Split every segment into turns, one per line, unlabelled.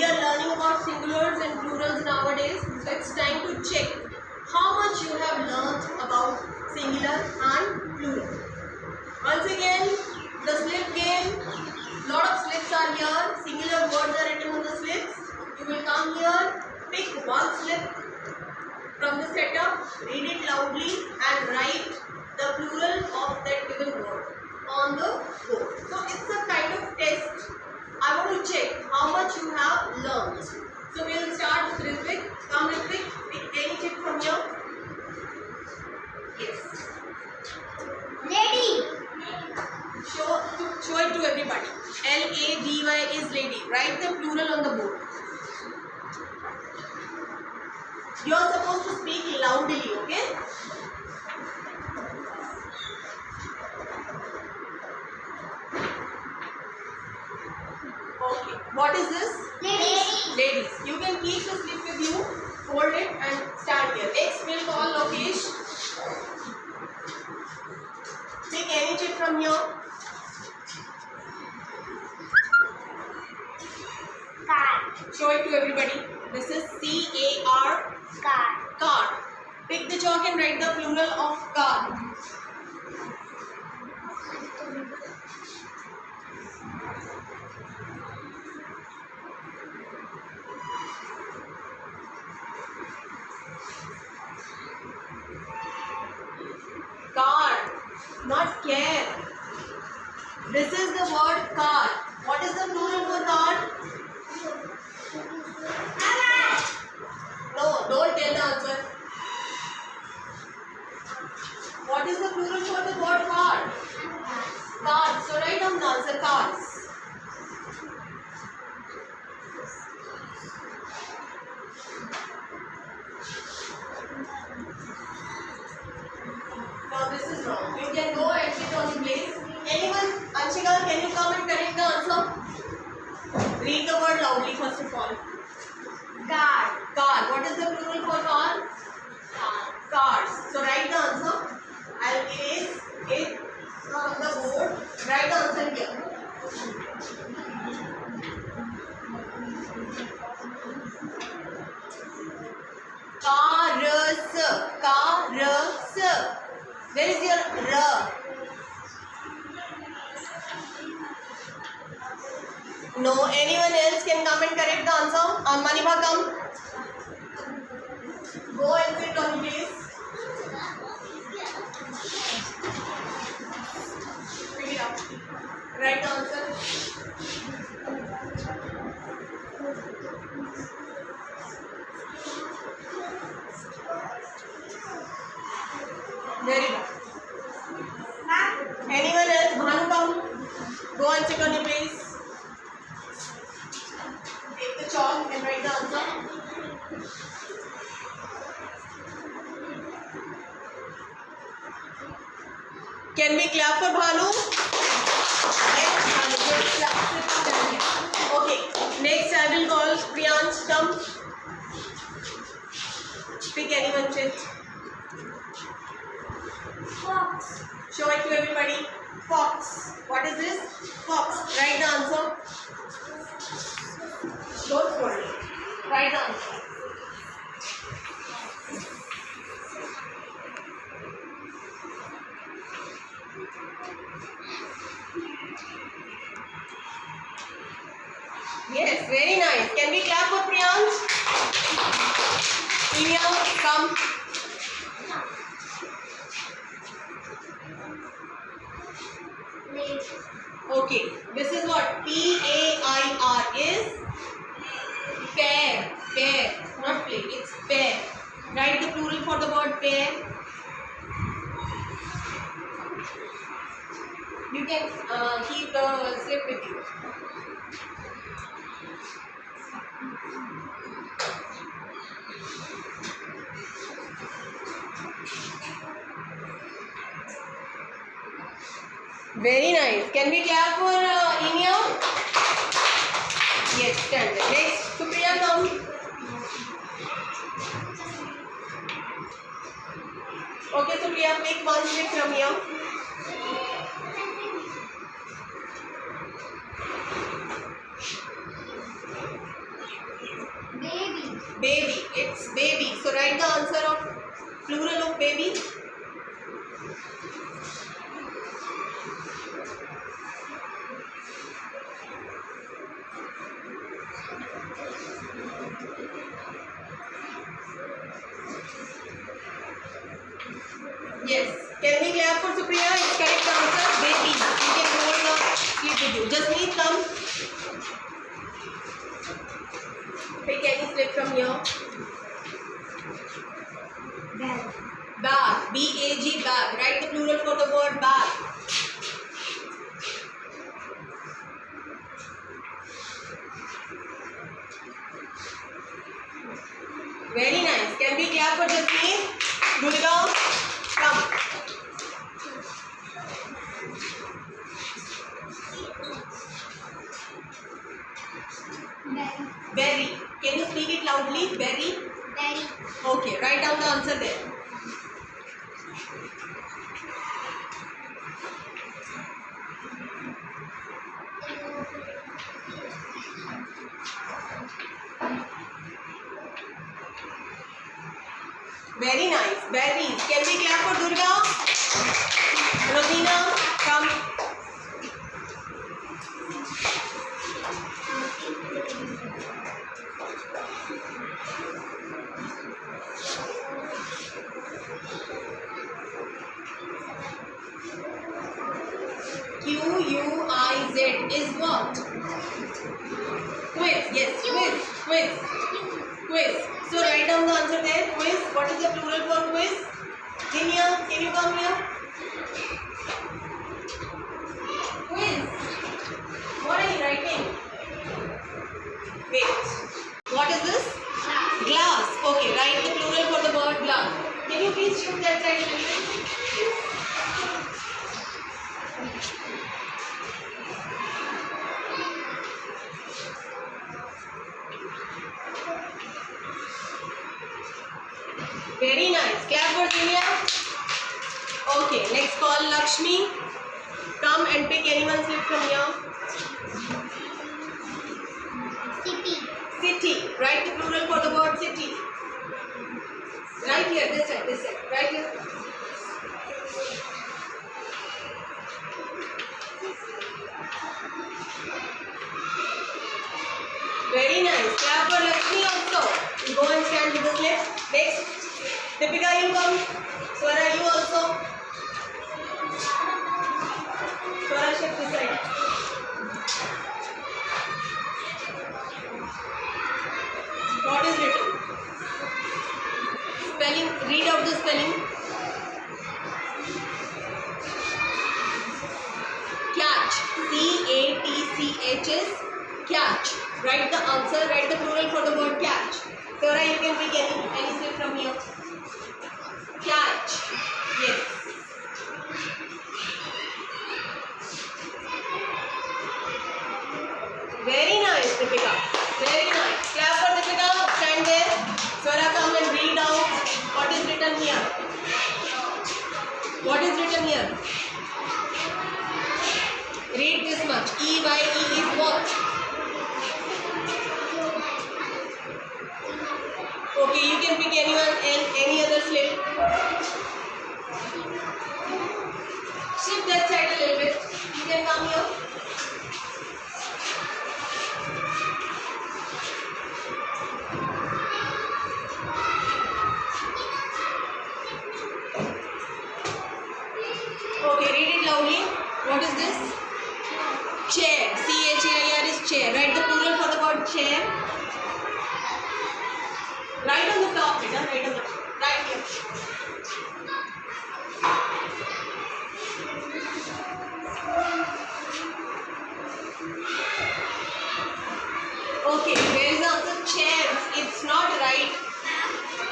We are learning about singulars and plurals nowadays, so it's time to check how much you have learned about singular and plural. Once again, the slip game. Lot of slips are here. Singular words are written on the slips. You will come here, pick one slip from the setup, read it loudly and write the plural of that given word on the board. So it's a kind of test. I want to check how much you have learned. So we will start with Ritwik. Come Ritwik, pick any chip from here. Yes.
Lady.
Show it to everybody. L-A-D-Y is lady. Write the plural on the board. You are supposed to speak loudly, okay? Okay. What is this?
Ladies.
Ladies. You can keep the slip with you, fold it and stand here. Next we'll call Lokesh. Pick any chip from here.
Car.
Show it to everybody. This is C-A-R.
Car.
Car. Pick the chalk and write the plural of car. Car, not care. This is the word car. What is the plural for car? No, don't tell the answer. What is the plural for the word car? Cars. So write down the answer, cars. Now this is wrong. You can go and sit on the place. Anyone? Anshika, can you come and correct the answer? Read the word loudly first of all.
Car.
Car. What is the plural for car? Cars. So write the answer. I'll erase it from the board. Write the answer here. Cars. Cars. Where is your R? No, anyone else can come and correct the answer. Manibha, come. Go and sit on place. Pick it up. Write the answer. Very good. Anyone else? Bhanu, come. Go and sit on your place. Take the chalk and write the answer. Can we clap for Bhanu? Yes, Bhanu. Yes, clap. Okay. Next, I will call Priyansh. Come. Pick anyone, chit.
Fox.
Show it to everybody. Fox. What is this? Fox. Write the answer. Don't fold it. Write the answer. Yes, very nice. Can we clap for Priyansh? Priya, come.
Lady.
Okay, this is what P-A-I-R is pair. Pair, not play. It's pair. Write the plural for the word pair. You can keep the slip with you. Very nice. Can we clap for Inia? Yes, stand there. Next, Supriya, come. Okay, Supriya, pick one slip from here. Baby. It's baby. So write the answer of plural of baby. Yes. Can we clap for Supriya? It's correct answer. Baby. You can hold your slip with you. Jasmeet, come. Pick any slip from here.
Bag.
Bag. B-A-G, bag. Write the plural for the word bag. Very nice. Can we clap for Jasmeet? Gurgaon, come.
Berry.
Berry. Can you speak it loudly? Berry.
Berry.
Okay. Write down the answer there. Very nice. Berries. Can we clap for Durga? Rosina, come. Q-U-I-Z is what? Quiz. Yes, quiz. Quiz. Quiz. So write down the answer there. Quiz. What is the plural for quiz? Dinya, can you come here? Quiz. What are you writing? Wait. What is this? Glass. Okay, write the plural for the word glass. Can you please shift that side a little bit? Very nice. Clap for Dinya. Okay, next call Lakshmi. Come and pick anyone's slip from here.
City.
City. Write the plural for the word city. Right here, this side, this side. Right here. Very nice. Clap for Lakshmi also. You go and stand with the slip. Next. Deepika, you come. Swara, you also. Swara, shift this side. What is written? Spelling. Read out the spelling. Catch. C-A-T-C-H-S. Catch. Write the answer. Write the plural for the word catch. Swara, you can pick any slip from here. Catch. Yes. Very nice, Deepika. Very nice. Clap for Deepika. Stand there. Swara, come and read out what is written here. What is written here? Read this much. E-Y-E is what? Okay, you can pick anyone and any other slip. Shift that side a little bit. You can come here. Okay, read it loudly. What is this? Chair. C-H-A-I-R is chair. Write the plural for the word chair. Right on the top, beta. Right on the top. Right here. Okay, where is the answer? Chairs. It's not right.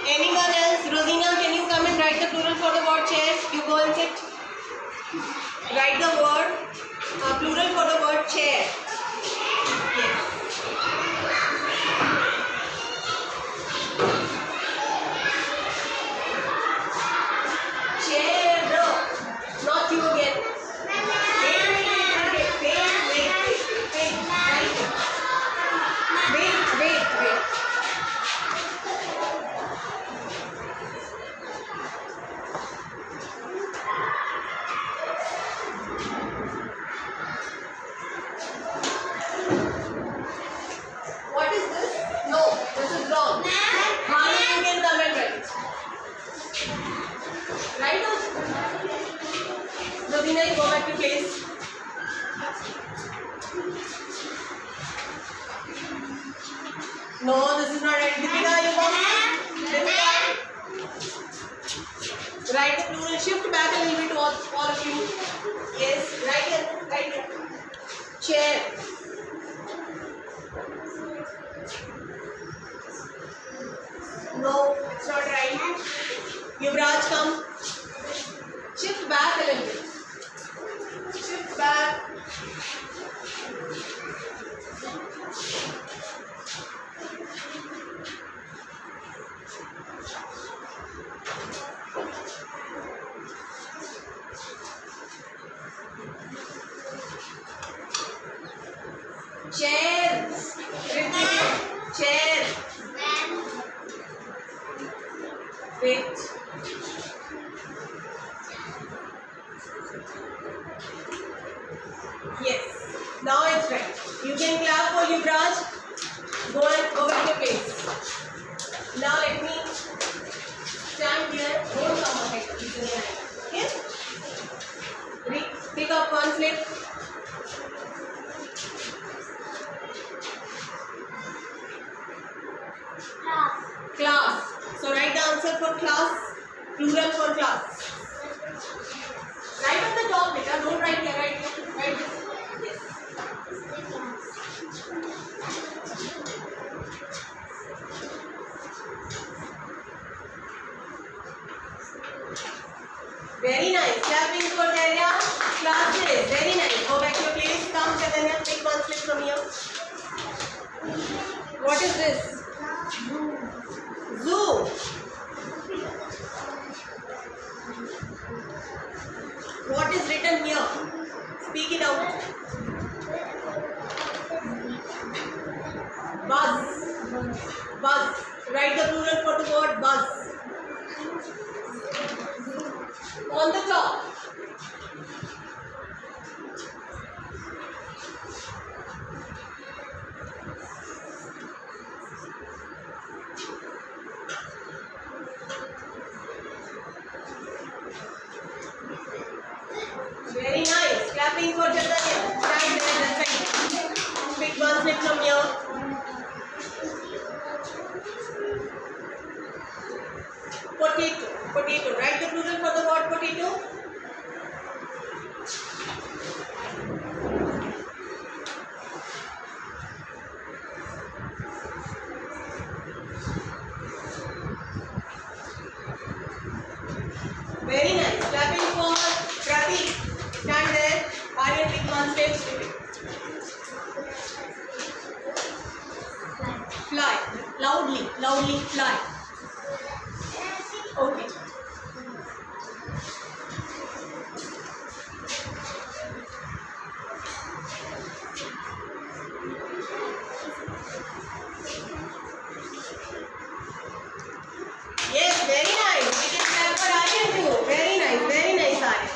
Anyone else? Rosina, can you come and write the plural for the word chairs? You go and sit. Write the word, plural for the word chair. Yes. wrong? How you can come and write? Right now? So Vinay, go back to place. No, this is not right. Deepika, you come. Deepika. Write the plural. Shift back a little bit, all of you. Yes, right here, right here. Chair. No, it's not right. Yuvraj, come. Shift back a little bit. Shift back. Chair. Repeat. Chair. Wait. Yes. Now it's right. You can clap for Yuvraj. Go over to the place. Now let me stand here. Don't come ahead. Okay? Pick up one slip. Class. So write the answer for class. Plural for class. Write on the top, beta. Don't write here. Write here. Write this. Yes. Very nice. Clapping for Daria. Classes. Very nice. Go back to your place. Come, Chaitanya. Take one slip from here. What is this? Zoo. What is written here? Speak it out. Buzz. Buzz. Write the plural for the word buzz. On the top. Very nice. Clapping for Chaitanya. Stand there. That's right. Pick one slip from here. Potato. Potato. Write the plural for the word potato. Very nice. Clapping for Pratik. Stand there. Aryan, pick one step. Fly. Loudly. Loudly fly. Okay. Yes, very nice. We can clap for Aryan too. Very nice, Aryan.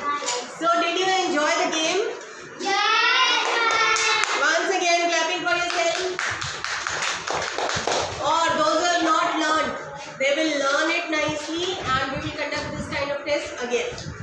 So, did you enjoy the game?
Yes.
Once again, clapping for yourself. Or those who have not learned, they will learn it nicely and we will conduct this kind of test again.